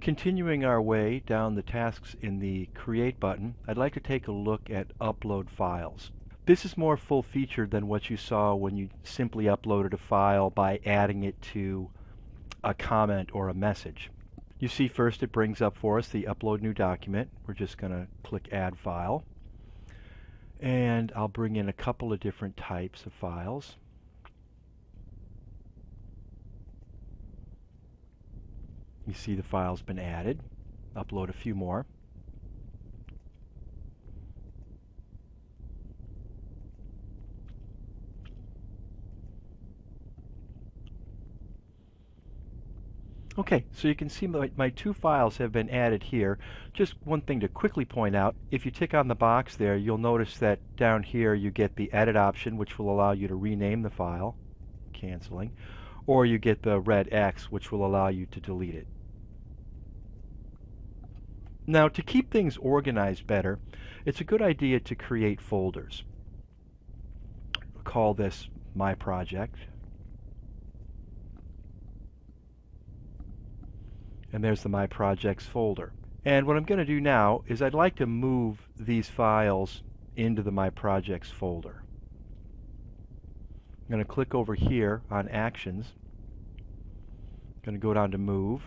Continuing our way down the tasks in the Create button, I'd like to take a look at Upload Files. This is more full-featured than what you saw when you simply uploaded a file by adding it to a comment or a message. You see first it brings up for us the Upload New Document. We're just going to click Add File. And I'll bring in a couple of different types of files. You see the file's been added. Upload a few more. Okay, so you can see my two files have been added here. Just one thing to quickly point out, if you tick on the box there, you'll notice that down here you get the edit option, which will allow you to rename the file, canceling, or you get the red X, which will allow you to delete it. Now, to keep things organized better, it's a good idea to create folders. We'll call this My Project. And there's the My Projects folder. And what I'm going to do now is I'd like to move these files into the My Projects folder. I'm going to click over here on Actions. I'm going to go down to Move.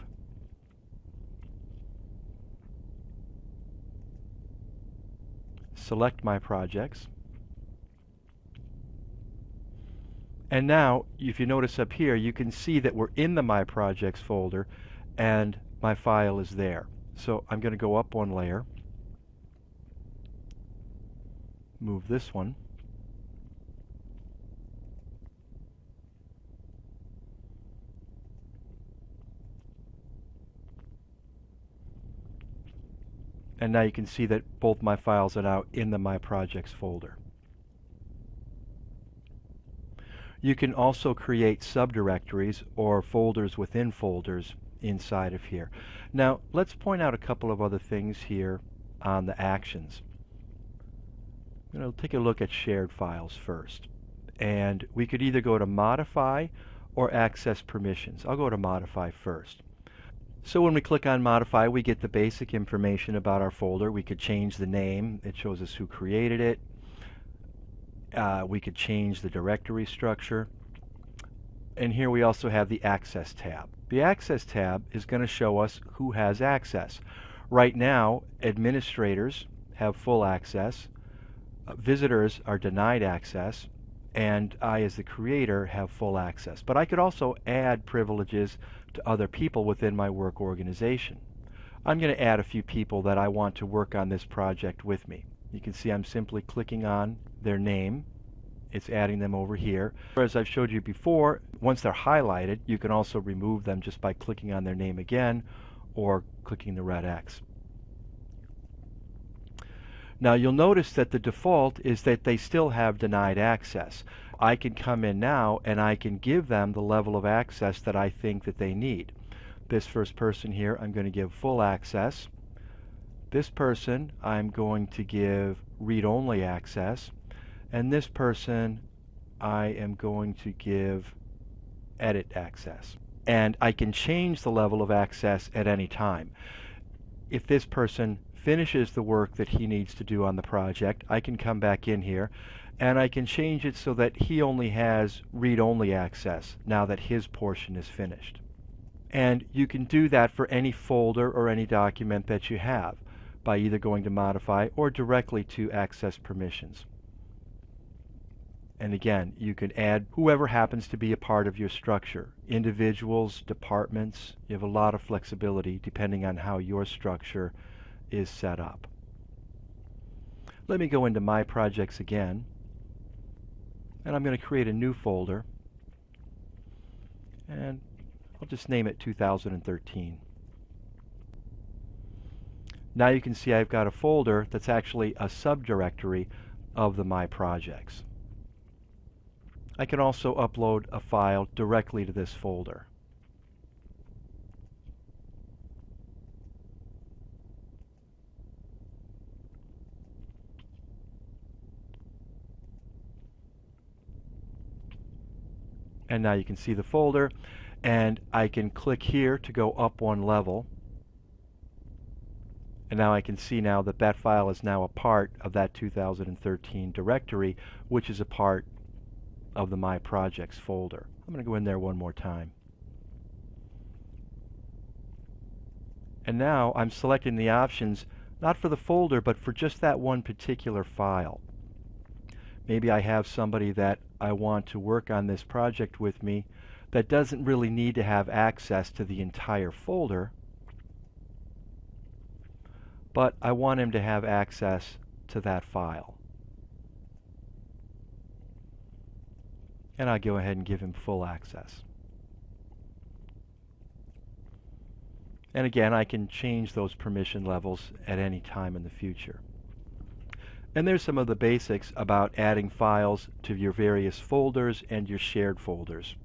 Select My Projects. And now, if you notice up here, you can see that we're in the My Projects folder and my file is there. So I'm going to go up one layer, move this one, and now you can see that both my files are now in the My Projects folder. You can also create subdirectories or folders within folders inside of here. Now let's point out a couple of other things here on the actions. I'm going to take a look at shared files first. And we could either go to Modify or Access Permissions. I'll go to Modify first. So when we click on Modify, we get the basic information about our folder. We could change the name. It shows us who created it. We could change the directory structure. And here we also have the Access tab. The Access tab is going to show us who has access. Right now, administrators have full access, visitors are denied access, and I as the creator have full access. But I could also add privileges to other people within my work organization. I'm going to add a few people that I want to work on this project with me. You can see I'm simply clicking on their name. It's adding them over here. As I've showed you before, once they're highlighted, you can also remove them just by clicking on their name again or clicking the red X. Now you'll notice that the default is that they still have denied access. I can come in now and I can give them the level of access that I think that they need. This first person here I'm going to give full access. This person I'm going to give read-only access. And this person I am going to give edit access. And I can change the level of access at any time. If this person finishes the work that he needs to do on the project, I can come back in here and I can change it so that he only has read-only access now that his portion is finished. And you can do that for any folder or any document that you have by either going to Modify or directly to Access Permissions. And again, you can add whoever happens to be a part of your structure. Individuals, departments, you have a lot of flexibility depending on how your structure is set up. Let me go into My Projects again. And I'm going to create a new folder. And I'll just name it 2013. Now you can see I've got a folder that's actually a subdirectory of the My Projects. I can also upload a file directly to this folder. And now you can see the folder, and I can click here to go up one level. And now I can see now that that file is now a part of that 2013 directory, which is a part of the My Projects folder. I'm going to go in there one more time. And now I'm selecting the options not for the folder, but for just that one particular file. Maybe I have somebody that I want to work on this project with me that doesn't really need to have access to the entire folder, but I want him to have access to that file. And I'll go ahead and give him full access. And again, I can change those permission levels at any time in the future. And there's some of the basics about adding files to your various folders and your shared folders.